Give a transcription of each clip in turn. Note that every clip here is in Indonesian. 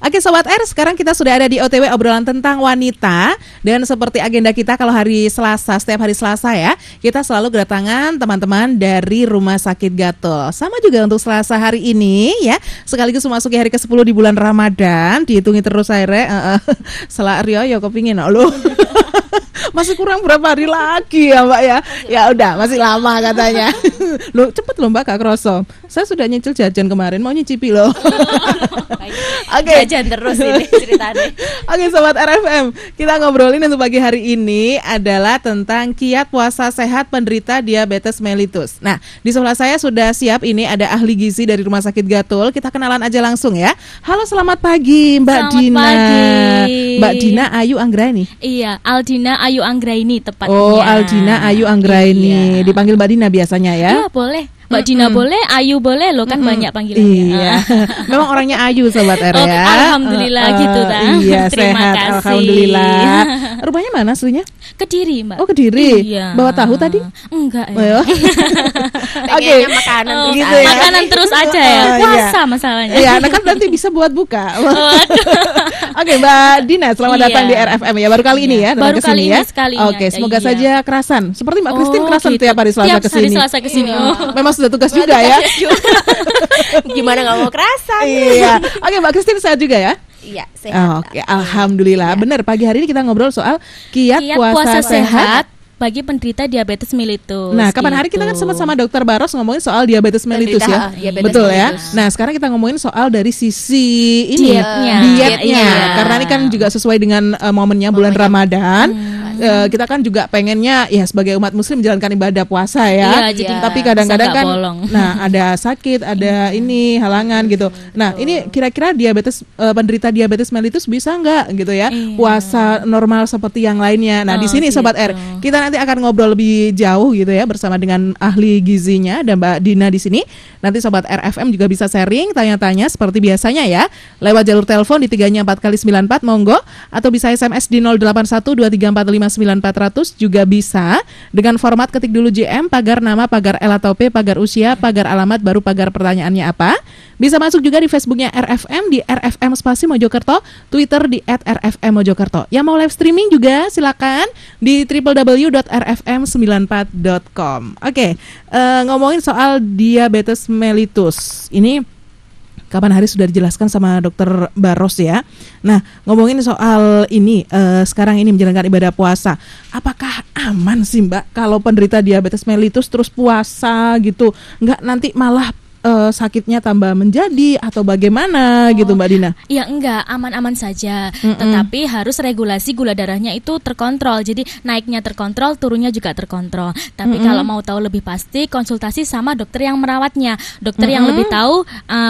Oke Sobat R, sekarang kita sudah ada di OTW obrolan tentang wanita. Dan seperti agenda kita kalau hari Selasa, setiap hari Selasa ya, kita selalu kedatangan teman-teman dari Rumah Sakit Gatul. Sama juga untuk Selasa hari ini ya, sekaligus memasuki hari ke-10 di bulan Ramadan. Dihitungi terus akhirnya Salah Rio ya kepingin lo. Masih kurang berapa hari lagi ya Mbak ya. Ya udah masih lama katanya. Loh cepet loh Mbak Kak Kroso. Saya sudah nyicil jajan kemarin, mau nyicipi loh. Oke. Jajan terus ini ceritanya. Oke Sobat RFM, kita ngobrolin untuk pagi hari ini adalah tentang kiat puasa sehat penderita diabetes mellitus. Nah, di sebelah saya sudah siap ini ada ahli gizi dari Rumah Sakit Gatul. Kita kenalan aja langsung ya. Halo, selamat pagi Mbak Selamat Dina. pagi. Mbak Dina Ayu Anggraini. Iya, Aldina Ayu Anggraini tepatnya. Oh, Aldina Ayu Anggraini. Iya. Dipanggil Mbak Dina biasanya ya? Iya, boleh. Mbak Dina boleh, Ayu boleh loh, kan banyak panggilannya. Iya. Memang orangnya Ayu Sobat R ya. Alhamdulillah gitu kan. Iya, Terima sehat. kasih. Alhamdulillah. Rumahnya mana aslinya? Kediri, Mbak. Oh, Kediri. Iya. Bawa tahu tadi? Enggak ya. Oh. Oke. Makanan Oh, gitu ya. makanan terus aja ya. Oh, iya. Puasa masalahnya. Iya, nah kan nanti bisa buat buka. Oke, Mbak Dina, selamat Iya. datang di RFM ya. Baru kali ini ya, datang Baru kesini kali ya. ini sekalinya. Oke, semoga Iya. saja kerasan. Seperti Mbak Christine Oh, kerasan gitu. tiap hari Selasa Tiap hari kesini. Selasa kesini. Iya. Oh. Memang sudah tugas juga ya. Gimana nggak mau kerasan? Iya. Oke, Mbak Christine sehat juga ya. Iya, sehat. Oke, alhamdulillah. Iya. Benar, pagi hari ini kita ngobrol soal kiat Kiat puasa sehat. bagi penderita diabetes mellitus. Nah, kapan hari kita kan sempat sama Dokter Baros ngomongin soal diabetes mellitus ya. Diabetes Betul ya. mellitus. Nah, sekarang kita ngomongin soal dari sisi ini Dietnya. dietnya. Iya. Karena ini kan juga sesuai dengan momennya bulan Ramadan. Kita kan juga pengennya ya sebagai umat muslim menjalankan ibadah puasa ya. Iya, jadi tapi kadang-kadang bisa kan nggak bolong. nah ada sakit, ada ini halangan gitu. Nah, ini kira-kira diabetes penderita diabetes mellitus bisa nggak gitu ya? Iya. Puasa normal seperti yang lainnya. Nah, di Oh, sini Sobat gitu. R, kita nanti akan ngobrol lebih jauh gitu ya bersama dengan ahli gizinya dan Mbak Dina di sini. Nanti Sobat RFM juga bisa sharing, tanya-tanya seperti biasanya ya. Lewat jalur telepon di 3-nya 4x94 monggo, atau bisa SMS di 081234594400 juga bisa dengan format ketik dulu JM, pagar nama, pagar L atau P, pagar usia, pagar alamat, baru pagar pertanyaannya apa. Bisa masuk juga di Facebooknya RFM di RFM Spasi Mojokerto, Twitter di @RFM Mojokerto. Yang mau live streaming juga silakan di www.rfm94.com. Oke, ngomongin soal diabetes mellitus. Ini kapan hari sudah dijelaskan sama Dokter Baros ya. Nah, ngomongin soal ini sekarang ini menjalankan ibadah puasa. Apakah aman sih Mbak kalau penderita diabetes mellitus terus puasa gitu? Nggak nanti malah sakitnya tambah menjadi atau bagaimana gitu Mbak Dina? Ya enggak, aman-aman saja. Tetapi harus regulasi gula darahnya itu terkontrol. Jadi naiknya terkontrol, turunnya juga terkontrol. Tapi kalau mau tahu lebih pasti, konsultasi sama dokter yang merawatnya. Dokter yang lebih tahu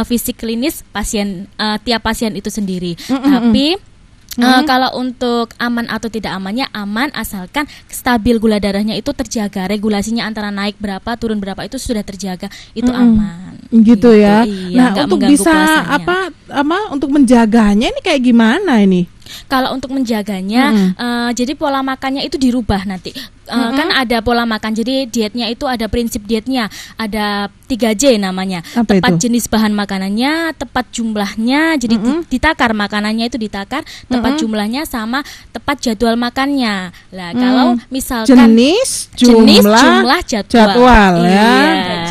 fisik klinis pasien, tiap pasien itu sendiri. Tapi kalau untuk aman atau tidak amannya, aman asalkan stabil gula darahnya itu terjaga. Regulasinya antara naik berapa, turun berapa itu sudah terjaga, itu aman. Gitu ya. Iya, Nah, nggak untuk mengganggu bisa puasanya. untuk menjaganya ini kayak gimana ini? Kalau untuk menjaganya, jadi pola makannya itu dirubah nanti. Kan ada pola makan, jadi dietnya itu ada prinsip dietnya, ada 3J namanya. Apa Tepat itu? jenis bahan makanannya, tepat jumlahnya, jadi ditakar makanannya itu ditakar, tepat jumlahnya sama tepat jadwal makannya. Lah kalau misalkan Jenis, jumlah, jadwal ya.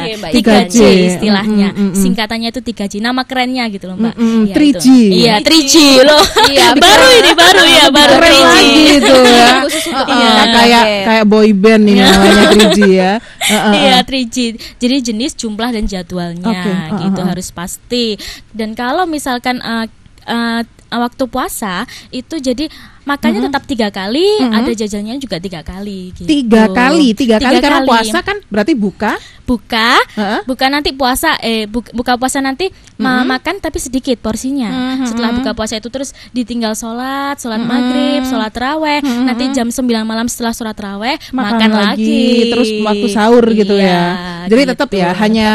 Iya. 3J, 3J istilahnya. Singkatannya itu 3J. Nama kerennya gitu loh, Mbak. Iya, 3G. itu. Iya, 3G loh. Iya, baru Keren 3G. lagi itu ya. Khusus untuk Kayak boy band ini namanya 3G ya. Iya, 3G. Jadi jenis, jumlah dan jadwalnya Oke, gitu harus pasti. Dan kalau misalkan waktu puasa itu jadi makannya tetap 3 kali, ada jajannya juga 3 kali gitu. 3 kali karena kali. puasa kan berarti buka. Buka Heeh. buka nanti puasa buka puasa nanti makan tapi sedikit porsinya. Setelah buka puasa itu terus ditinggal sholat maghrib, sholat taraweh. Nanti jam 9 malam setelah sholat taraweh makan lagi. terus waktu sahur gitu Iya, ya. Jadi gitu. tetap ya hanya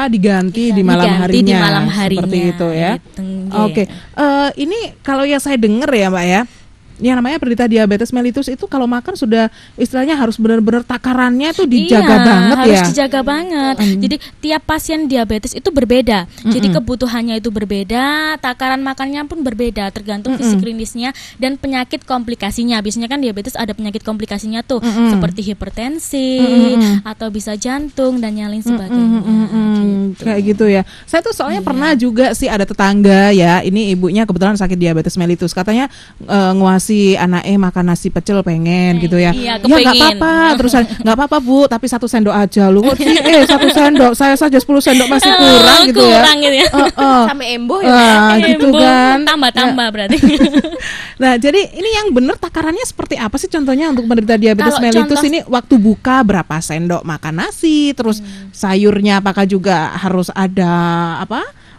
diganti di malam Diganti harinya. di malam harinya Seperti itu ya. gitu. Oke. Ini kalau yang saya dengar ya Mbak ya, yang namanya penderita diabetes mellitus itu kalau makan sudah istilahnya harus benar-benar takarannya tuh dijaga banget harus ya. Dijaga banget. Jadi tiap pasien diabetes itu berbeda. Jadi kebutuhannya itu berbeda, takaran makannya pun berbeda tergantung fisik klinisnya dan penyakit komplikasinya. Biasanya kan diabetes ada penyakit komplikasinya tuh seperti hipertensi atau bisa jantung dan yang lain sebagainya. Gitu. Kayak gitu ya. Saya tuh soalnya pernah juga sih ada tetangga ya, ini ibunya kebetulan sakit diabetes mellitus, katanya nguasi anaknya makan nasi pecel pengen gitu ya. Iya, Ya nggak kepengin. apa-apa, terus nggak apa-apa Bu, tapi 1 sendok aja lu. Kok sih 1 sendok, saya saja 10 sendok masih kurang gitu ya. Kurang gitu ya. Sama embo ya. Gitu kan. Tambah-tambah berarti. Nah, jadi ini yang benar takarannya seperti apa sih contohnya untuk penderita diabetes Kalau mellitus contoh- ini waktu buka berapa sendok makan nasi, terus sayurnya apakah juga harus ada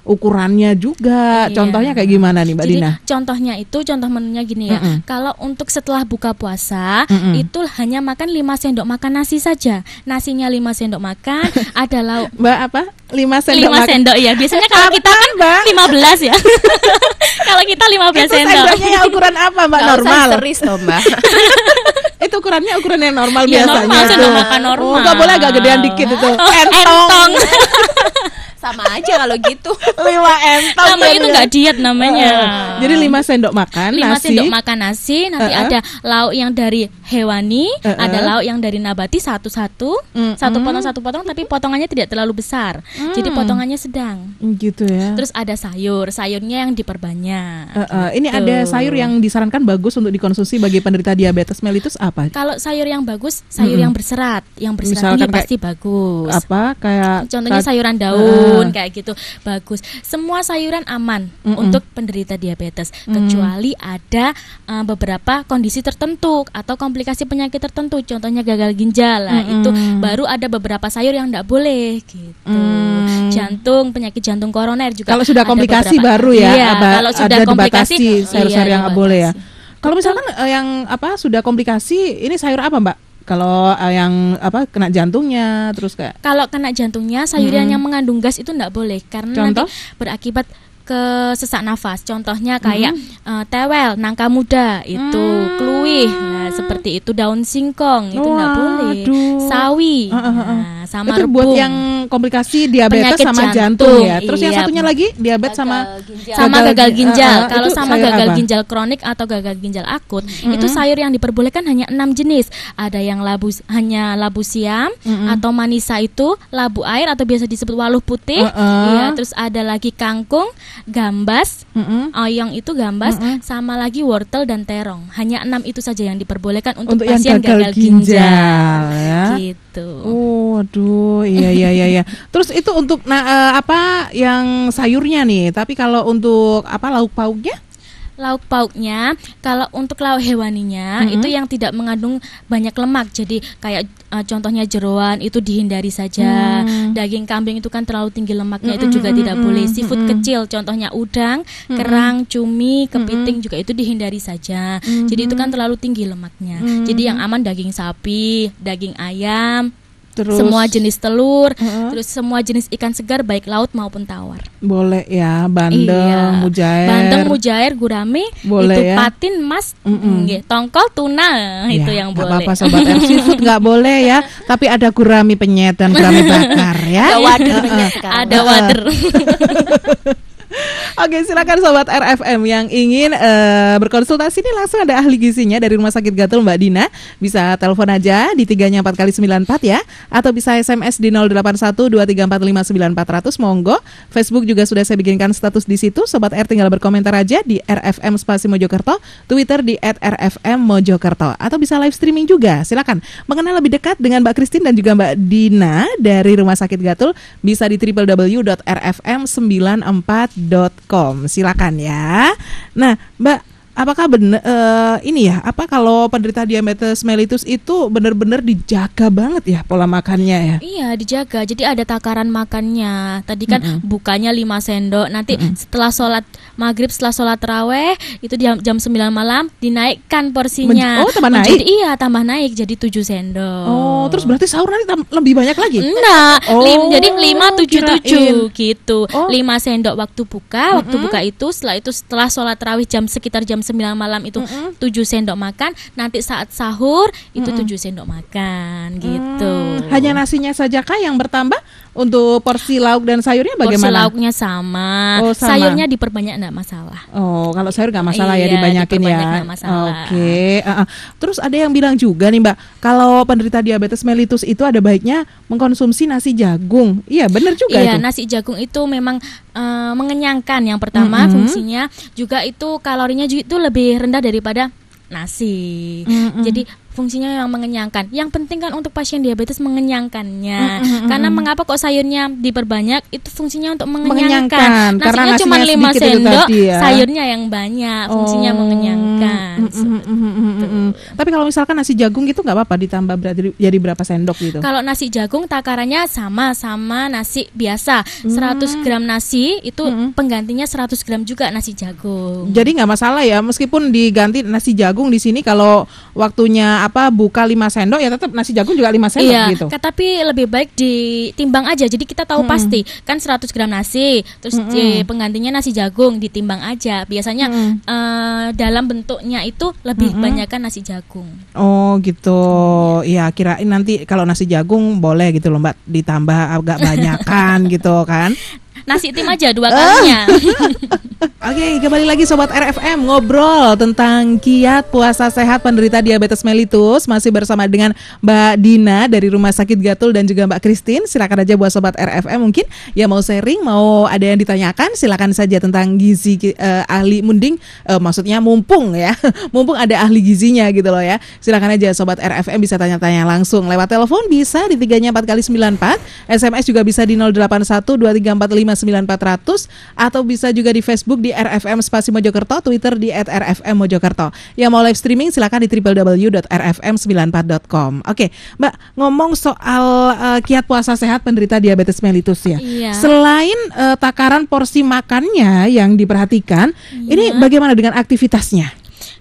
ukurannya juga. Iya. Contohnya kayak gimana nih Mbak Jadi Dina? contoh menunya gini ya. Kalau untuk setelah buka puasa itu hanya makan 5 sendok makan nasi saja. Nasinya 5 sendok makan, ada lauk Mbak apa? 5 sendok 5 sendok ya. Biasanya kalau kita kan Mbak? 15 ya. Kalau kita 15 Itu sendok. sendoknya yang ukuran apa Mbak? Nggak usah Normal. seris toh Mbak. Itu ukuran yang normal Ya, biasanya. normal, tuh. sendok makan normal. Nggak boleh agak gedean dikit itu. Entong. Sama aja kalau gitu. 5 entong. Namanya itu ya. nggak diet namanya. Jadi 5 sendok makan 5 nasi. sendok makan nasi, nanti ada lauk yang dari hewani, ada lauk yang dari nabati satu-satu, satu potong tapi potongannya tidak terlalu besar. Jadi potongannya sedang. Gitu ya. Terus ada sayurnya yang diperbanyak. Ini ada sayur yang disarankan bagus untuk dikonsumsi bagi penderita diabetes mellitus apa? Kalau sayur yang bagus, sayur yang berserat. Yang berserat Misalkan ini pasti bagus. Apa kayak Contohnya sayuran daun kayak gitu bagus. Semua sayuran aman untuk penderita diabetes kecuali ada beberapa kondisi tertentu atau komplikasi penyakit tertentu. Contohnya gagal ginjal. Nah, itu baru ada beberapa sayur yang tidak boleh gitu. Jantung, penyakit jantung koroner juga. kalau sudah ada komplikasi beberapa. baru ya, Iya, kalau sudah ada komplikasi dibatasi sayur-sayur yang nggak boleh ya. dibatasi. Kalau misalkan yang sudah komplikasi, ini sayur apa Mbak? Kalau yang kena jantungnya terus kayak Kalau kena jantungnya, sayuran yang mengandung gas itu tidak boleh karena Contoh? nanti berakibat ke sesak nafas. Contohnya kayak tewel, nangka muda, itu kluih, nah, seperti itu daun singkong itu tidak boleh. Waduh. Sawi, nah, sama itu rebung. buat yang komplikasi diabetes Penyakit sama jantung jantung, ya. Terus yang iya. satunya lagi diabetes sama Gagal ginjal. Kalau itu sama sayur gagal apa? ginjal kronik atau gagal ginjal akut, itu sayur yang diperbolehkan hanya 6 jenis. Ada yang hanya labu siam atau manisa itu labu air atau biasa disebut waluh putih. Iya, terus ada lagi kangkung, gambas, oyong itu gambas, sama lagi wortel dan terong. Hanya 6 itu saja yang diperbolehkan untuk yang pasien gagal ginjal. ya. Gitu. Oh, aduh, iya. Terus itu untuk yang sayurnya nih. Tapi kalau untuk lauk pauknya? Lauk pauknya, kalau untuk lauk hewaninya itu yang tidak mengandung banyak lemak. Jadi kayak contohnya jeroan itu dihindari saja. Daging kambing itu kan terlalu tinggi lemaknya, itu juga tidak boleh. Seafood kecil, contohnya udang, kerang, cumi, kepiting juga itu dihindari saja. Jadi itu kan terlalu tinggi lemaknya. Jadi yang aman daging sapi, daging ayam, Terus semua jenis telur, terus semua jenis ikan segar baik laut maupun tawar. boleh ya, bandeng, mujair. Bandeng, mujair, gurame, Boleh itu ya. patin, mas, nggih, tongkol, tuna, itu Ya, yang nggak boleh. apa-apa sobat seafood nggak boleh ya, tapi ada gurami penyet dan gurami bakar ya. Ada wader minyak sekarang. Ada wader. Oke, silakan sobat RFM yang ingin berkonsultasi nih, langsung ada ahli gizinya dari Rumah Sakit Gatul Mbak Dina. Bisa telepon aja di 3-nya 4x94 ya, atau bisa SMS di 081234594400. Monggo. Facebook juga sudah saya bikinkan status di situ. Sobat R tinggal berkomentar aja di RFM Spasi Mojokerto, Twitter di @RFM Mojokerto, atau bisa live streaming juga. Silakan mengenal lebih dekat dengan Mbak Christine dan juga Mbak Dina dari Rumah Sakit Gatul, bisa di www.rfm94.com. Silakan ya. Nah, Mbak, apakah benar kalau penderita diabetes mellitus itu benar-benar dijaga banget ya pola makannya ya? Iya, dijaga. Jadi ada takaran makannya. Tadi kan bukanya 5 sendok. Nanti setelah sholat maghrib, setelah sholat raweh, itu jam 9 malam dinaikkan porsinya. Tambah naik? Tambah naik jadi 7 sendok. Oh, terus berarti sahur nanti lebih banyak lagi? Enggak, jadi 5, 7, 7 kirain. gitu. Oh. 5 sendok waktu buka. Waktu buka itu setelah sholat rawih sekitar jam 9 malam itu 7 sendok makan, nanti saat sahur itu 7 sendok makan gitu. Hanya nasinya saja kah yang bertambah? Untuk porsi lauk dan sayurnya bagaimana? Porsi lauknya sama. Oh, sama. Sayurnya diperbanyak enggak masalah. Oh, kalau sayur nggak masalah ya, Iya, dibanyakin diperbanyak ya. nggak masalah. Oke. Terus ada yang bilang juga nih Mbak, kalau penderita diabetes mellitus itu ada baiknya mengkonsumsi nasi jagung. Iya, benar juga Iya, itu. nasi jagung itu memang mengenyangkan. Yang pertama fungsinya, juga itu kalorinya juga itu lebih rendah daripada nasi. Jadi fungsinya yang mengenyangkan. Yang penting kan untuk pasien diabetes mengenyangkannya. Karena mengapa kok sayurnya diperbanyak? Itu fungsinya untuk mengenyangkan. Karena Nasinya cuma nasinya 5 sedikit itu sendok, tadi ya. sayurnya yang banyak. Fungsinya mengenyangkan. Tapi kalau misalkan nasi jagung gitu nggak apa-apa ditambah jadi berapa sendok gitu? Kalau nasi jagung takarannya sama nasi biasa. 100 gram nasi itu penggantinya 100 gram juga nasi jagung. Jadi nggak masalah ya, meskipun diganti nasi jagung di sini kalau waktunya buka 5 sendok ya tetap nasi jagung juga 5 sendok gitu. Tapi lebih baik ditimbang aja. Jadi kita tahu pasti kan 100 gram nasi, terus penggantinya nasi jagung ditimbang aja. Biasanya dalam bentuknya itu lebih banyakkan nasi jagung. Oh gitu. Iya, kirain nanti kalau nasi jagung boleh gitu loh Mbak, ditambah agak banyakan gitu kan. Nasi tim aja 2 kalinya. Oke, kembali lagi Sobat RFM ngobrol tentang kiat puasa sehat penderita diabetes mellitus. Masih bersama dengan Mbak Dina dari Rumah Sakit Gatul dan juga Mbak Christine. Silakan aja buat Sobat RFM mungkin ya mau sharing, mau ada yang ditanyakan, silakan saja tentang gizi ahli munding. Maksudnya mumpung ya, mumpung ada ahli gizinya gitu loh ya. Silakan aja Sobat RFM bisa tanya-tanya langsung lewat telepon bisa di 3-nya 4x94, SMS juga bisa di 08123459400 atau bisa juga di Facebook di RFM Spasi Mojokerto, Twitter di @RFM Mojokerto. Yang mau live streaming silakan di www.rfm94.com. Oke, Mbak, ngomong soal kiat puasa sehat penderita diabetes mellitus ya. Iya. Selain takaran porsi makannya yang diperhatikan, ini bagaimana dengan aktivitasnya?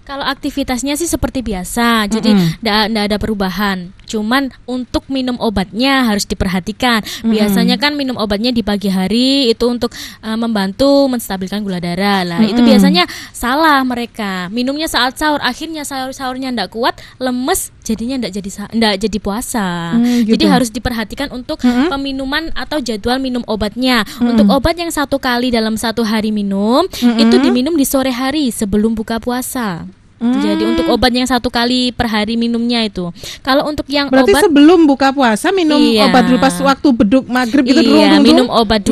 Kalau aktivitasnya sih seperti biasa, jadi nggak ada perubahan. Cuman untuk minum obatnya harus diperhatikan. Biasanya kan minum obatnya di pagi hari itu untuk membantu menstabilkan gula darah. Lah itu biasanya salah mereka. Minumnya saat sahur, akhirnya sahurnya nggak kuat, lemes, jadinya nggak jadi puasa. Gitu. Jadi harus diperhatikan untuk peminuman atau jadwal minum obatnya. Untuk obat yang 1 kali dalam 1 hari minum, itu diminum di sore hari sebelum buka puasa. Jadi untuk obat yang 1 kali per hari minumnya itu. Kalau untuk yang berarti obat sebelum buka puasa minum obat dulu pas waktu beduk maghrib itu dulu. Minum obat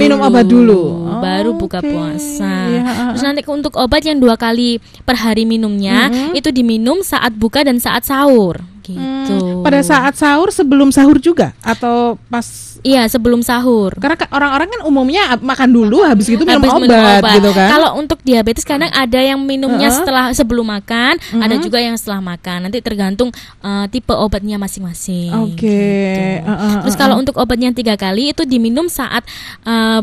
dulu. Baru buka puasa. Terus nanti untuk obat yang 2 kali per hari minumnya itu diminum saat buka dan saat sahur. Gitu. Pada saat sahur sebelum sahur juga atau pas? Iya, sebelum sahur. Karena orang-orang kan umumnya makan dulu habis itu minum obat gitu kan. Kalau untuk diabetes kadang ada yang minumnya sebelum makan, ada juga yang setelah makan. Nanti tergantung tipe obatnya masing-masing. Oke. Gitu. Terus kalau untuk obat yang 3 kali itu diminum saat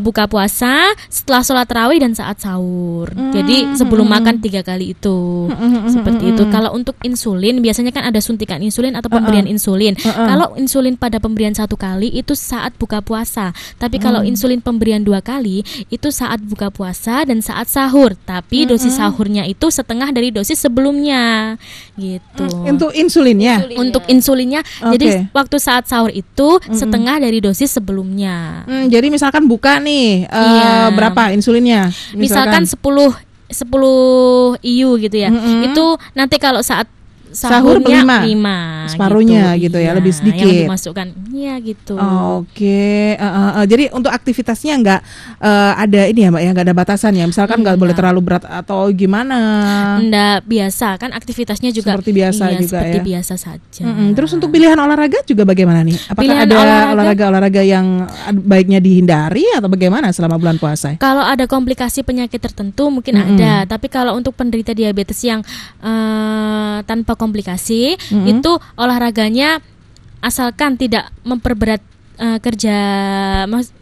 buka puasa, setelah sholat tarawih dan saat sahur. Jadi sebelum makan 3 kali itu. Seperti itu. Kalau untuk insulin biasanya kan ada suntikan insulin atau pemberian insulin. Kalau insulin pada pemberian 1 kali itu saat buka puasa. Tapi kalau insulin pemberian 2 kali itu saat buka puasa dan saat sahur. Tapi dosis sahurnya itu setengah dari dosis sebelumnya. Gitu. Untuk insulinnya. Untuk insulinnya, jadi waktu saat sahur itu setengah dari dosis sebelumnya. Jadi misalkan buka nih, berapa insulinnya? Misalkan 10 IU gitu ya. Itu nanti kalau saat sahur 5 separuhnya gitu ya, lebih sedikit yang dimasukkan ya gitu. Oke. Jadi untuk aktivitasnya nggak ada ini ya Mbak ya, nggak ada batasan ya, misalkan nggak boleh terlalu berat atau gimana? Nggak, biasa kan aktivitasnya juga seperti biasa juga seperti ya, biasa saja. Terus untuk pilihan olahraga juga bagaimana nih? Apakah pilihan ada olahraga yang baiknya dihindari atau bagaimana selama bulan puasa? Kalau ada komplikasi penyakit tertentu mungkin ada, tapi kalau untuk penderita diabetes yang tanpa komplikasi itu olahraganya asalkan tidak memperberat kerja,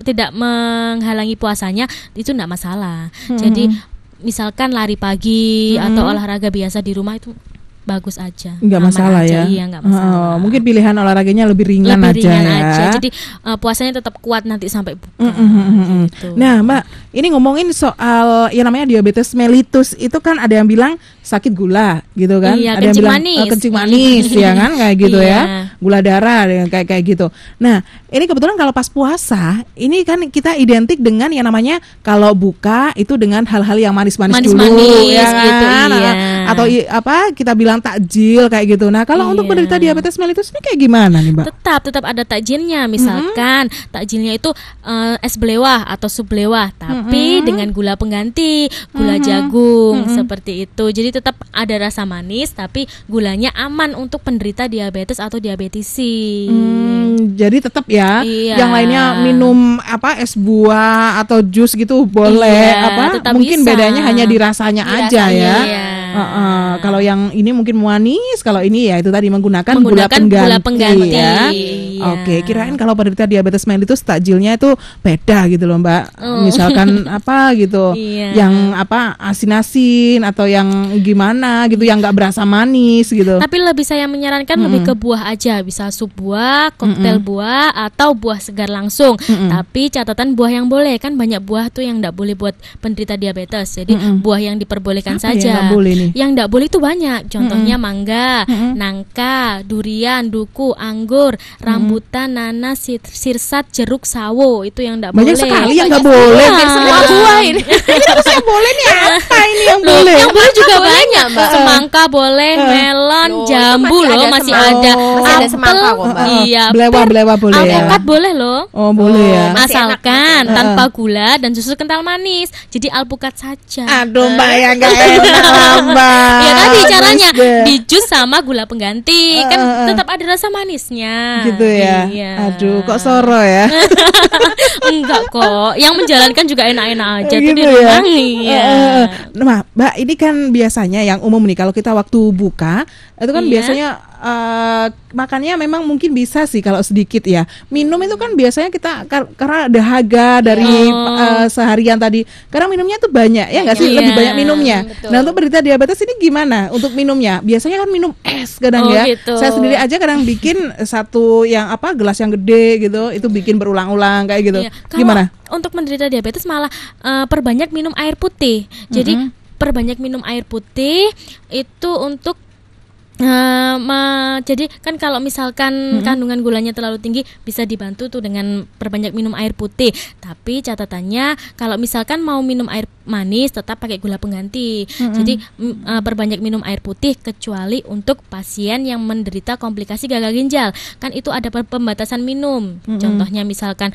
tidak menghalangi puasanya, itu enggak masalah. Jadi misalkan lari pagi atau olahraga biasa di rumah itu bagus aja. Nggak Aman masalah aja. ya. Iya, nggak masalah. Mungkin pilihan olahraganya lebih ringan Lebih aja ringan ya. aja. Jadi puasanya tetap kuat nanti sampai buka. Gitu. Nah, Mbak, ini ngomongin soal yang namanya diabetes mellitus itu kan ada yang bilang sakit gula gitu kan, Iya, ada yang kencing bilang manis. kencing manis ya kan kayak gitu Iya. ya, gula darah kayak gitu. Nah, ini kebetulan kalau pas puasa ini kan kita identik dengan yang namanya kalau buka itu dengan hal-hal yang manis-manis dulu Manis-manis ya kan, gitu, iya. atau apa kita bilang takjil kayak gitu. Nah, kalau untuk Iya. penderita diabetes mellitus ini kayak gimana nih, Mbak? Tetap ada takjilnya. Misalkan takjilnya itu es belewah atau sup belewah, tapi dengan gula pengganti, gula jagung seperti itu. Jadi tetap ada rasa manis, tapi gulanya aman untuk penderita diabetes atau diabetisi. Jadi tetap ya, Iya. yang lainnya minum apa es buah atau jus gitu boleh, Iya, apa tetap mungkin bisa. bedanya hanya di rasanya aja ya. Iya. Kalau yang ini mungkin manis, kalau ini ya itu tadi menggunakan gula Gula pengganti. ya. Iya. Oke, kirain kalau penderita diabetes mellitus takjilnya itu beda gitu loh, Mbak. Misalkan apa gitu, Iya. yang apa asin-asin atau yang gimana gitu, yang nggak berasa manis gitu. Tapi lebih saya menyarankan lebih ke buah aja, bisa sup buah, koktail buah, atau buah segar langsung. Tapi catatan buah yang boleh, kan banyak buah tuh yang nggak boleh buat penderita diabetes. Jadi buah yang diperbolehkan Apa yang saja. nggak boleh nih? Yang nggak boleh itu banyak. Contohnya mangga, nangka, durian, duku, anggur, rambutan, nanas, sirsat, jeruk, sawo. Itu yang nggak boleh. Banyak sekali yang nggak boleh. Iya. Semua buah ini. Terus yang boleh nih apa ini yang Loh, boleh? yang boleh juga boleh banyak, nggak, Mbak? Semangka boleh, melon, Loh, itu jambu masih loh ada masih semangka. ada. Masih ada Apel, semangka kok, Mbak. Iya. Belewa boleh ya. Alpukat boleh loh. Oh boleh ya. Masih enak, Asalkan masih enak. tanpa gula dan susu kental manis. Jadi alpukat saja. Aduh Mbak ya nggak enak lah, Mbak. Ya tadi caranya Terus deh. di jus sama gula pengganti kan tetap ada rasa manisnya. Gitu ya. Iya. Aduh kok soro ya. Enggak kok. Yang menjalankan juga enak-enak aja tuh Gitu di ya. rumah. Iya. Nah, Mbak, ini kan biasanya yang umum nih kalau kita waktu buka itu kan Iya. biasanya makannya memang mungkin bisa sih kalau sedikit ya. Minum itu kan biasanya kita karena dahaga dari seharian tadi. Karena minumnya tuh banyak ya nggak sih? Iya. Lebih banyak minumnya. Betul. Nah, untuk penderita diabetes ini gimana untuk minumnya? Biasanya kan minum es kadang Oh, ya. gitu. Saya sendiri aja kadang bikin satu yang apa gelas yang gede gitu, itu bikin berulang-ulang kayak gitu. Iya. Kalau Gimana? untuk menderita diabetes malah perbanyak minum air putih. Jadi perbanyak minum air putih itu untuk jadi kan kalau misalkan kandungan gulanya terlalu tinggi bisa dibantu tuh dengan perbanyak minum air putih. Tapi catatannya kalau misalkan mau minum air manis tetap pakai gula pengganti. Jadi perbanyak minum air putih kecuali untuk pasien yang menderita komplikasi gagal ginjal. Kan itu ada pembatasan minum. Contohnya misalkan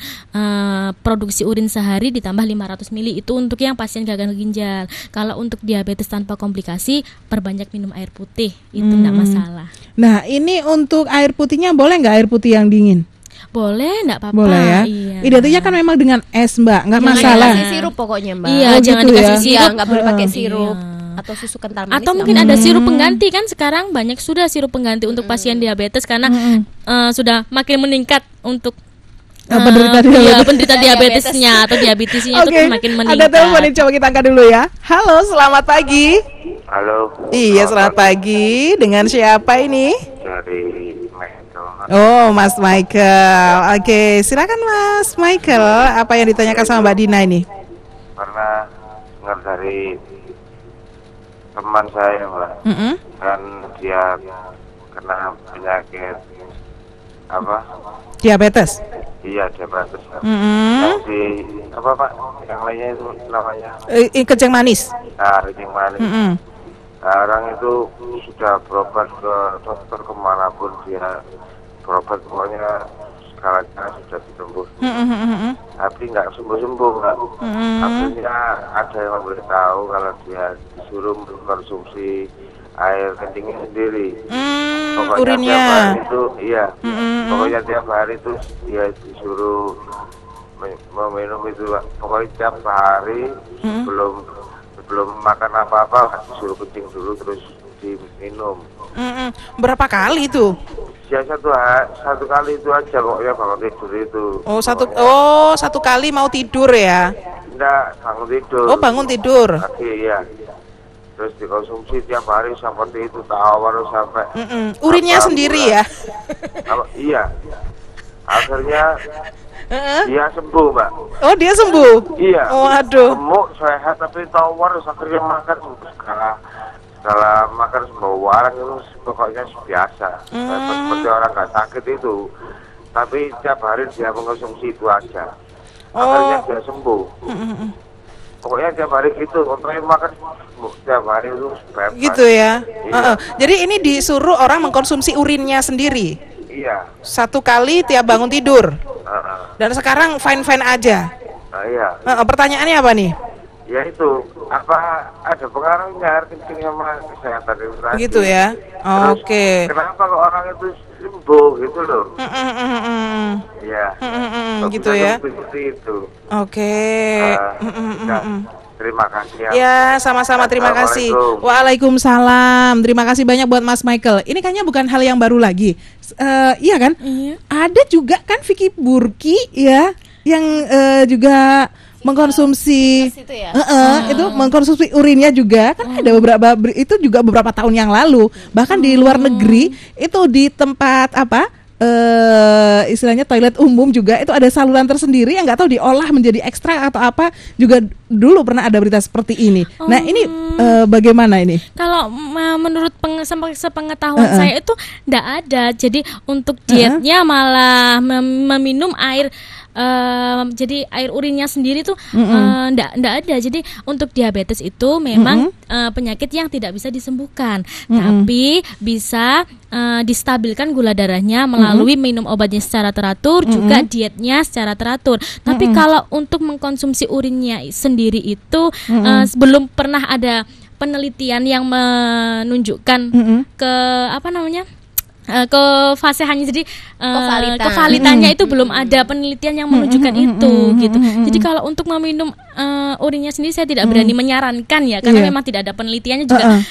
produksi urin sehari ditambah 500 ml itu untuk yang pasien gagal ginjal. Kalau untuk diabetes tanpa komplikasi perbanyak minum air putih itu enggak masalah. Nah, ini untuk air putihnya boleh nggak air putih yang dingin? Boleh, enggak apa-apa. Boleh ya. Iya. Identiknya kan memang dengan es, Mbak, nggak Jangan masalah. Kasih sirup pokoknya, Mbak. Iya, Oh, jangan gitu dikasih ya. sirup. Iya, nggak boleh pakai sirup Iya. atau susu kental manis. Atau nggak mungkin boleh. ada sirup pengganti kan sekarang banyak sudah sirup pengganti untuk pasien diabetes karena sudah makin meningkat untuk Penderita diabetes. penderita diabetesnya atau diabetesnya itu Oke, semakin ada meningkat. telepon nih, coba kita angkat dulu ya. Halo, selamat pagi. Halo. Iya, selamat pagi. Dengan siapa ini? Dari Michael. Oh, Mas Michael. Oke, silakan Mas Michael. Apa yang ditanyakan sama Mbak Dina ini? Karena dengar dari teman saya, Mbak, kan dia kena penyakit apa? Diabetes. Iya, diabetes. Mm-mm. Yang di apa Pak? Yang lainnya itu namanya Kencing manis. kencing manis. Mm-mm. Sekarang itu sudah berobat ke dokter kemanapun dia berobat, pokoknya segalanya sudah ditembus. Tapi nggak sembuh-sembuh, Mbak. Akhirnya ada yang memberitahu kalau dia disuruh mengkonsumsi air kencingnya sendiri. Pokoknya Urinnya. tiap hari itu, iya. Pokoknya tiap hari itu dia disuruh meminum itu, Pak. Pokoknya tiap hari belum makan apa-apa disuruh kencing dulu terus diminum. Berapa kali itu? Ya satu kali itu aja pokoknya bangun tidur itu. Satu kali mau tidur ya. Enggak, bangun tidur. Oh, bangun tidur. Oke, iya. terus dikonsumsi tiap hari seperti itu tawar sampai Urinnya sendiri ya? Iya, akhirnya dia sembuh, Mbak. Oh, dia sembuh? Iya. Waduh. Gemuk, sehat, tapi tawar akhirnya makan segala makan semua warang itu pokoknya biasa. Seperti orang nggak sakit itu, tapi tiap hari dia mengkonsumsi itu aja. Akhirnya dia sembuh. Pokoknya tiap hari gitu, kontrolnya makan tiap hari itu bebas. Gitu ya. Iya. Jadi ini disuruh orang mengkonsumsi urinnya sendiri. Iya. 1 kali tiap bangun tidur. Dan sekarang fine-fine aja. Iya. Pertanyaannya apa nih? Ya itu, apa ada pengaruhnya kencing sama kesehatan itu tadi. Gitu ya. Terus, Oke. kenapa kok orang itu sembuh gitu loh? Iya. Kok Gitu bisa ya. seperti itu. Oke. Ya, terima kasih ya. Ya, sama-sama, terima kasih. Assalamualaikum. Waalaikumsalam. Terima kasih banyak buat Mas Michael. Ini kayaknya bukan hal yang baru lagi. Iya kan? Iya. Ada juga kan Vicky Burki ya yang juga mengkonsumsi Itu ya. itu mengkonsumsi urinnya juga kan ada itu juga beberapa tahun yang lalu, bahkan di luar negeri itu di tempat apa istilahnya toilet umum juga itu ada saluran tersendiri yang nggak tahu diolah menjadi ekstrak atau apa, juga dulu pernah ada berita seperti ini. Nah ini bagaimana ini? Kalau menurut sepengetahuan saya itu enggak ada. Jadi untuk dietnya malah meminum air, jadi air urinnya sendiri tuh enggak ada. Jadi untuk diabetes itu memang penyakit yang tidak bisa disembuhkan, tapi bisa distabilkan gula darahnya melalui minum obatnya secara teratur, juga dietnya secara teratur. Tapi kalau untuk mengkonsumsi urinnya sendiri itu belum pernah ada penelitian yang menunjukkan ke apa namanya, kefasehannya, jadi kevalitannya itu belum ada penelitian yang menunjukkan itu gitu. Jadi kalau untuk meminum urinnya sendiri saya tidak berani menyarankan ya, karena memang tidak ada penelitiannya juga.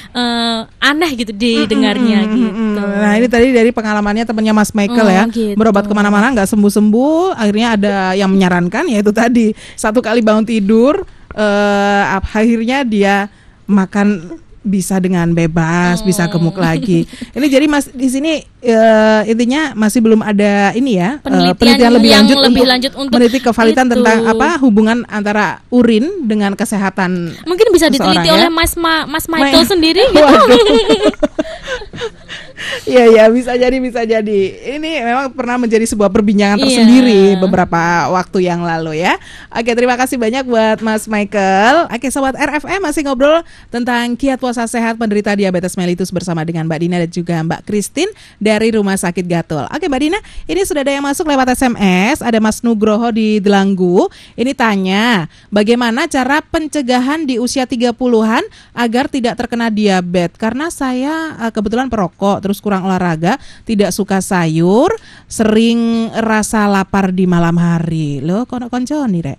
Aneh gitu didengarnya gitu. Nah ini tadi dari pengalamannya temannya Mas Michael ya, gitu. berobat kemana-mana nggak sembuh-sembuh, akhirnya ada yang menyarankan yaitu tadi 1 kali bangun tidur, akhirnya dia makan bisa dengan bebas, bisa gemuk lagi. Ini jadi Mas di sini intinya masih belum ada ini ya, penelitian lebih lanjut untuk meneliti kevalitan itu. tentang apa hubungan antara urin dengan kesehatan. Mungkin bisa diteliti oleh Mas Michael sendiri gitu. Iya bisa jadi. Ini memang pernah menjadi sebuah perbincangan tersendiri beberapa waktu yang lalu ya. Oke, terima kasih banyak buat Mas Michael. Oke, sobat RFM masih ngobrol tentang kiat puasa sehat penderita diabetes mellitus bersama dengan Mbak Dina dan juga Mbak Christine dari Rumah Sakit Gatul. Oke, Mbak Dina, ini sudah ada yang masuk lewat SMS. Ada Mas Nugroho di Delanggu. Ini tanya, bagaimana cara pencegahan di usia 30-an agar tidak terkena diabetes? Karena saya kebetulan perokok, terus kurang olahraga, tidak suka sayur, sering rasa lapar di malam hari. Loh, konco nih, Rek.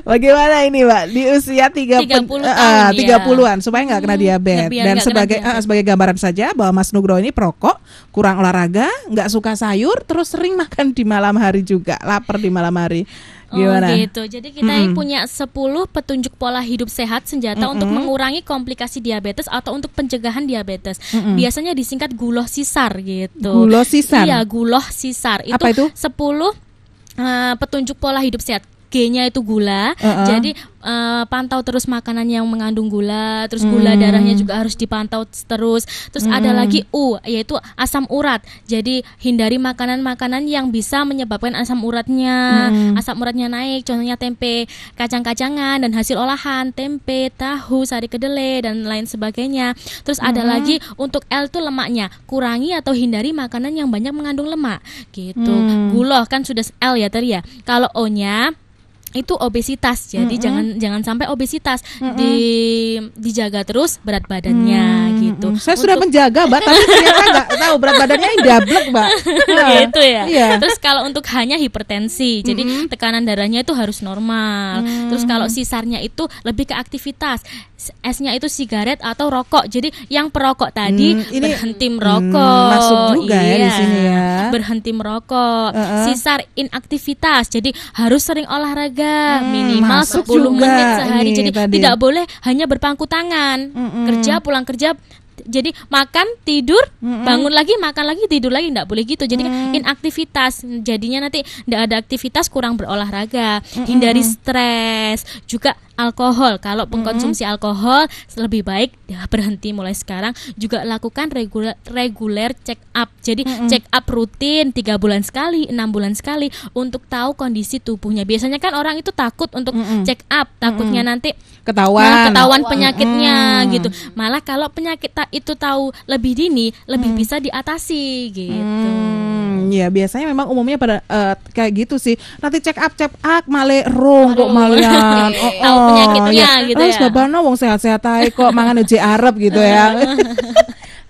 Bagaimana ini, Mbak? Di usia 30-an supaya nggak kena diabetes. Dan sebagai gambaran saja bahwa Mas Nugroho ini perokok, kurang olahraga, nggak suka sayur, terus sering makan di malam hari juga, lapar di malam hari. Gimana? Oh gitu. Jadi kita punya 10 petunjuk pola hidup sehat senjata untuk mengurangi komplikasi diabetes atau untuk pencegahan diabetes. Biasanya disingkat guloh sisar gitu. Guloh sisar? Iya, guloh sisar. Apa itu? 10 petunjuk pola hidup sehat. G-nya itu gula. Jadi pantau terus makanan yang mengandung gula, terus gula darahnya juga harus dipantau terus. Terus ada lagi U, yaitu asam urat. Jadi hindari makanan-makanan yang bisa menyebabkan asam uratnya naik. Contohnya tempe, kacang-kacangan dan hasil olahan, tempe, tahu, sari kedelai dan lain sebagainya. Terus ada lagi untuk L itu lemaknya. Kurangi atau hindari makanan yang banyak mengandung lemak. Gitu. Guloh kan sudah L ya tadi ya. Kalau O-nya itu obesitas, jadi jangan sampai obesitas, dijaga terus berat badannya gitu. Saya sudah menjaga, Mbak, tapi ternyata nggak tahu berat badannya yang dablek, Mbak. Gitu ya. Iya. Terus kalau untuk hanya hipertensi, jadi tekanan darahnya itu harus normal. Terus kalau sisarnya itu lebih ke aktivitas. S-nya itu sigaret atau rokok. Jadi yang perokok tadi berhenti merokok. Masuk juga ya di sini ya. Berhenti merokok. Sisar inaktivitas. Jadi harus sering olahraga. olahraga minimal Masuk 10 juga menit sehari. ini Jadi tadi. tidak boleh hanya berpangku tangan. Kerja pulang kerja, jadi makan tidur bangun lagi, makan lagi, tidur lagi, tidak boleh gitu. Jadi inaktivitas, jadinya nanti tidak ada aktivitas, kurang berolahraga. Hindari stres, juga alkohol. Kalau pengkonsumsi alkohol lebih baik ya berhenti mulai sekarang. Juga lakukan reguler check up. Jadi check up rutin 3 bulan sekali, 6 bulan sekali untuk tahu kondisi tubuhnya. Biasanya kan orang itu takut untuk check up, takutnya nanti ketahuan penyakitnya gitu. Malah kalau penyakit itu tahu lebih dini, lebih bisa diatasi gitu. Ya biasanya memang umumnya pada kayak gitu sih. Nanti check up male rong kok malian. Tahu penyakitnya gitu ya. Babana wong sehat-sehat ae kok mangan uji Arab gitu ya.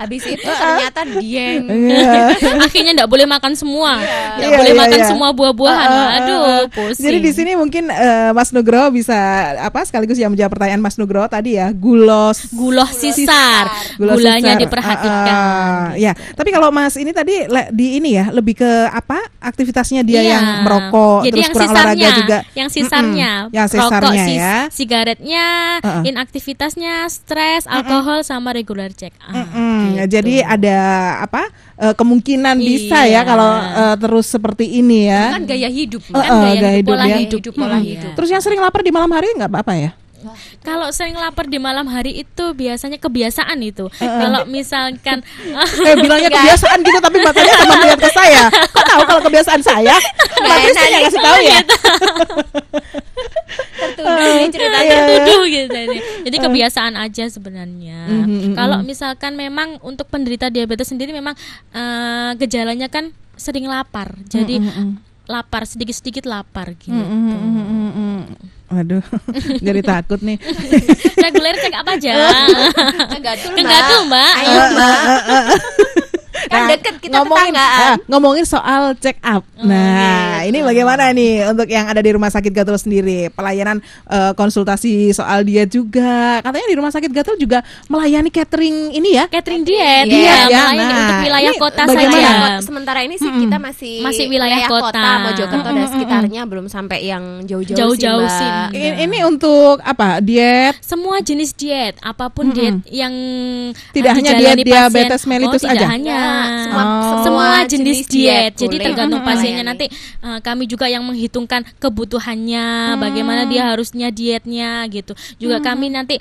Habis itu ternyata dieng. Akhirnya enggak boleh makan semua. Enggak Iya, boleh iya, makan iya. semua buah-buahan. Aduh, pusing. Jadi di sini mungkin Mas Nugroho bisa sekaligus yang menjawab pertanyaan Mas Nugroho tadi ya, guloh sisar. Gula Gulanya sisar. diperhatikan. Ya, tapi kalau Mas ini tadi di ini ya, lebih ke apa? Aktivitasnya dia Iya. yang merokok, Jadi terus yang kurang sisarnya, olahraga juga. yang sisarnya, Yang rokok, sisarnya ya. sigaretnya, inaktivitasnya, stres, alkohol sama regular check up. Gitu. Jadi ada apa? Kemungkinan bisa ya Iya. kalau terus seperti ini ya. Kan gaya hidup. Kan gaya hidup, pola ya. hidup. Pola hidup. Terus yang sering lapar di malam hari nggak apa-apa ya? Kalau sering lapar di malam hari itu biasanya kebiasaan itu. Kalau misalkan Bilangnya kebiasaan gitu tapi matanya sama lihat ke saya. Kok tahu kalau kebiasaan saya? Mbak Tris nggak ngasih tahu ya? Tertuduh nih ceritanya. tertuduh gitu. Jadi kebiasaan aja sebenarnya. Kalau misalkan memang untuk penderita diabetes sendiri memang gejalanya kan sering lapar. Jadi lapar sedikit-sedikit lapar gitu. Waduh, jadi takut nih. Reguler cek apa aja? Gatul, Mbak. Ayo, Mbak. Kan deket kita tetanggaan. Ngomongin soal check up. Nah, ini bagaimana nih untuk yang ada di Rumah Sakit Gatul sendiri? Pelayanan konsultasi soal diet juga. Katanya di Rumah Sakit Gatul juga melayani catering ini ya? Catering diet, Diet ya. melayani Nah, untuk wilayah ini kota bagaimana? saja. Sementara ini sih kita masih wilayah kota. Mojokerto dan sekitarnya, belum sampai yang jauh-jauh Jauh-jauh sih, Mbak. sini. Ini untuk apa? Diet? Semua jenis diet, apapun diet yang Tidak hanya dijalani diet pasien. diabetes mellitus tidak aja? hanya Semua jenis diet. Jadi boleh tergantung pasiennya. melayani. Nanti kami juga yang menghitungkan kebutuhannya, bagaimana dia harusnya dietnya gitu. Juga kami nanti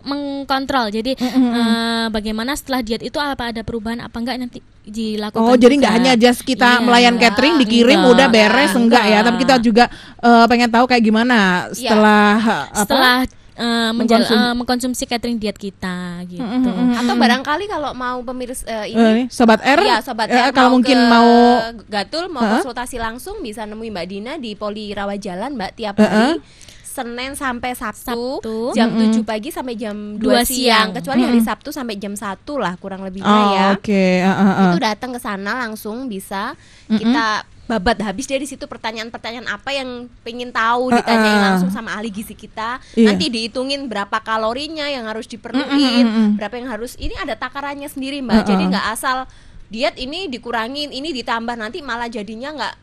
mengkontrol. Jadi bagaimana setelah diet itu apa ada perubahan apa enggak nanti dilakukan. Oh, jadi juga. nggak hanya just kita Iya. melayan catering dikirim Enggak. udah beres enggak ya, Enggak. tapi kita juga pengen tahu kayak gimana setelah mengkonsumsi catering diet kita gitu. Atau barangkali kalau mau pemirsa ini Sobat R, ya, Sobat R kalau mungkin ke mau Gatul mau konsultasi langsung bisa nemui Mbak Dina di Poli Rawat Jalan, Mbak, tiap hari Senin sampai Sabtu, jam 7 pagi sampai jam 2 siang. Kecuali hari Sabtu sampai jam 1 lah kurang lebihnya ya. Oke. Itu datang ke sana langsung bisa kita babat habis dari situ pertanyaan-pertanyaan apa yang pengen tahu ditanyain langsung sama ahli gizi kita. Iya. Nanti dihitungin berapa kalorinya yang harus diperluin, berapa yang harus, ini ada takarannya sendiri, Mbak. Jadi nggak asal diet ini dikurangin, ini ditambah, nanti malah jadinya nggak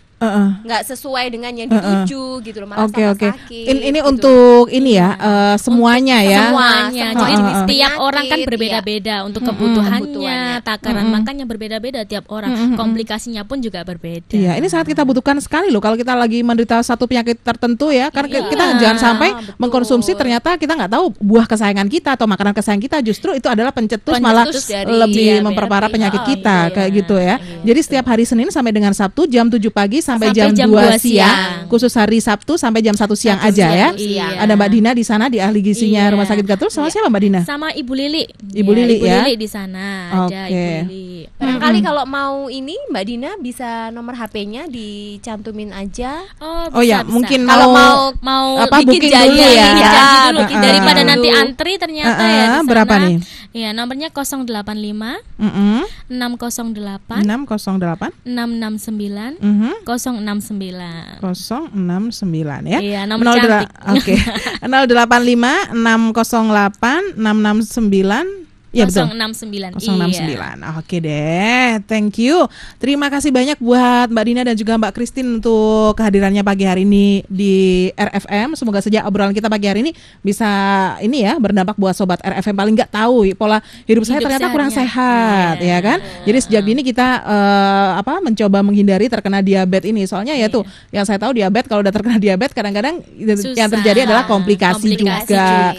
sesuai dengan yang dituju gitu loh, malah Oke. sakit. Ini gitu. untuk ini ya semuanya ya. Semuanya. Semua Jadi jenis setiap penyakit, orang kan berbeda-beda untuk kebutuhannya, kebutuhannya. takaran makannya berbeda-beda tiap orang. Komplikasinya pun juga berbeda. Iya, ini sangat kita butuhkan sekali loh kalau kita lagi menderita satu penyakit tertentu ya. Karena Iya, kita jangan sampai betul. mengkonsumsi ternyata kita nggak tahu buah kesayangan kita atau makanan kesayangan kita justru itu adalah pencetus malah dari lebih diabetes. memperparah penyakit kita Iya, kayak gitu ya. Jadi setiap hari Senin sampai dengan Sabtu jam 7 pagi sampai jam Sampai jam 2 2 siang. siang. Khusus hari Sabtu sampai jam 1 siang aja ya. siang. Ada Mbak Dina di sana di ahli gizinya Iya. Rumah Sakit Gatul. Sama siapa Mbak Dina? Sama Ibu Lili. Ibu Lili ya? Ibu Lili di sana ada Oke. Ibu Lili. Barangkali kalau mau ini Mbak Dina bisa nomor HP-nya dicantumin aja. Oh ya, bisa. mungkin Kalau mau apa, bikin booking dulu janji, ya? bikin janji dulu Ah, daripada ah. nanti antri ternyata ya di sana. Berapa nih? Iya, nomornya 085 Mm-mm. 608 608 669 Mhm. 069. 069 ya. Iya, nomor cantik. Oke. 085 608 669 Iya betul. 069. 069. Iya. Oke deh, thank you. Terima kasih banyak buat Mbak Dina dan juga Mbak Christine untuk kehadirannya pagi hari ini di RFM. Semoga saja obrolan kita pagi hari ini bisa ini ya berdampak buat sobat RFM paling nggak tahu pola hidup saya ternyata kurang sehat, ya kan? Jadi sejak dini kita mencoba menghindari terkena diabetes ini. Soalnya ya tuh yang saya tahu diabetes, kalau udah terkena diabetes kadang-kadang yang terjadi adalah komplikasi juga.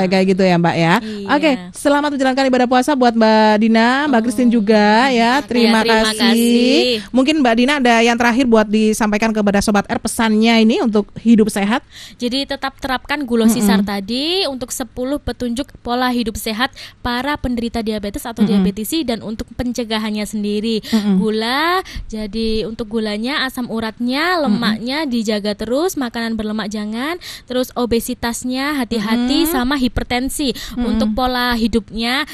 Kayak gitu ya Mbak ya. Iya. Oke, selamat menjalankan ibadah puasa buat Mbak Dina, Mbak Christine juga ya. Terima kasih. Mungkin Mbak Dina ada yang terakhir buat disampaikan kepada Sobat R pesannya ini untuk hidup sehat. Jadi tetap terapkan Gulosisar tadi untuk 10 petunjuk pola hidup sehat para penderita diabetes atau diabetesi dan untuk pencegahannya sendiri. Gula, jadi untuk gulanya, asam uratnya, lemaknya dijaga terus, makanan berlemak jangan, terus obesitasnya hati-hati sama hipertensi. Untuk pola hidupnya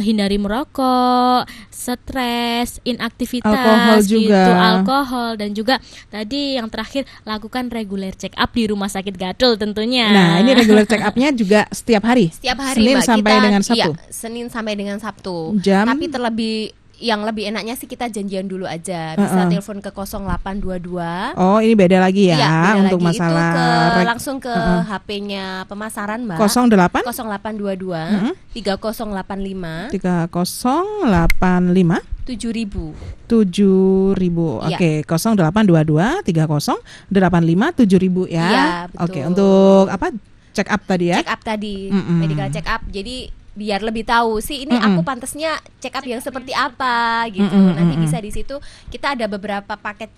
hindari merokok, stres, inaktivitas, alkohol juga. gitu, alkohol dan juga tadi yang terakhir lakukan regular check up di Rumah Sakit Gatul tentunya. Nah, ini regular check up-nya juga setiap hari. Setiap hari Senin Mbak, sampai dengan Sabtu. Iya, Senin sampai dengan Sabtu. Jam? Tapi yang lebih enaknya sih kita janjian dulu aja. Bisa telepon ke 0822. Oh, ini beda lagi ya, Iya, beda untuk lagi. masalah Itu langsung ke HP-nya pemasaran Mbak. 08 0822 3085 3085 7000. 7.000. Iya. Oke, 0822 3085 7.000 ya. Iya, betul. Oke, untuk apa? Check up tadi ya. Check up tadi, medical check up. Jadi biar lebih tahu sih ini aku pantasnya check up yang seperti apa gitu. Nanti bisa di situ kita ada beberapa paket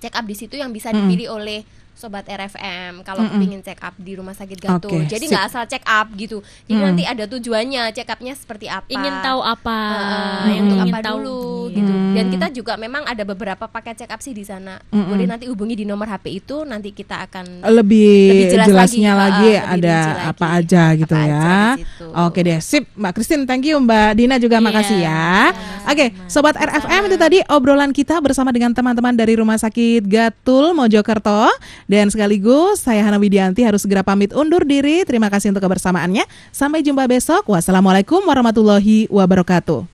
check up di situ yang bisa dipilih oleh Sobat RFM kalau kepingin check up di Rumah Sakit Gatul. Oke, Jadi nggak asal check up gitu. Jadi nanti ada tujuannya, check upnya seperti apa. Ingin tahu apa? Untuk ingin apa tahu dulu gitu. Dan kita juga memang ada beberapa paket check up sih di sana. Boleh nanti hubungi di nomor HP itu, nanti kita akan lebih jelas jelasnya lagi, lebih ada rinci apa lagi. aja gitu Apa ya. aja di situ. Oke deh, sip. Mbak Christine, thank you. Mbak Dina juga makasih ya. Oke, Sobat RFM, itu tadi obrolan kita bersama dengan teman-teman dari Rumah Sakit Gatul Mojokerto. Dan sekaligus saya Hana Widianti harus segera pamit undur diri. Terima kasih untuk kebersamaannya. Sampai jumpa besok. Wassalamualaikum warahmatullahi wabarakatuh.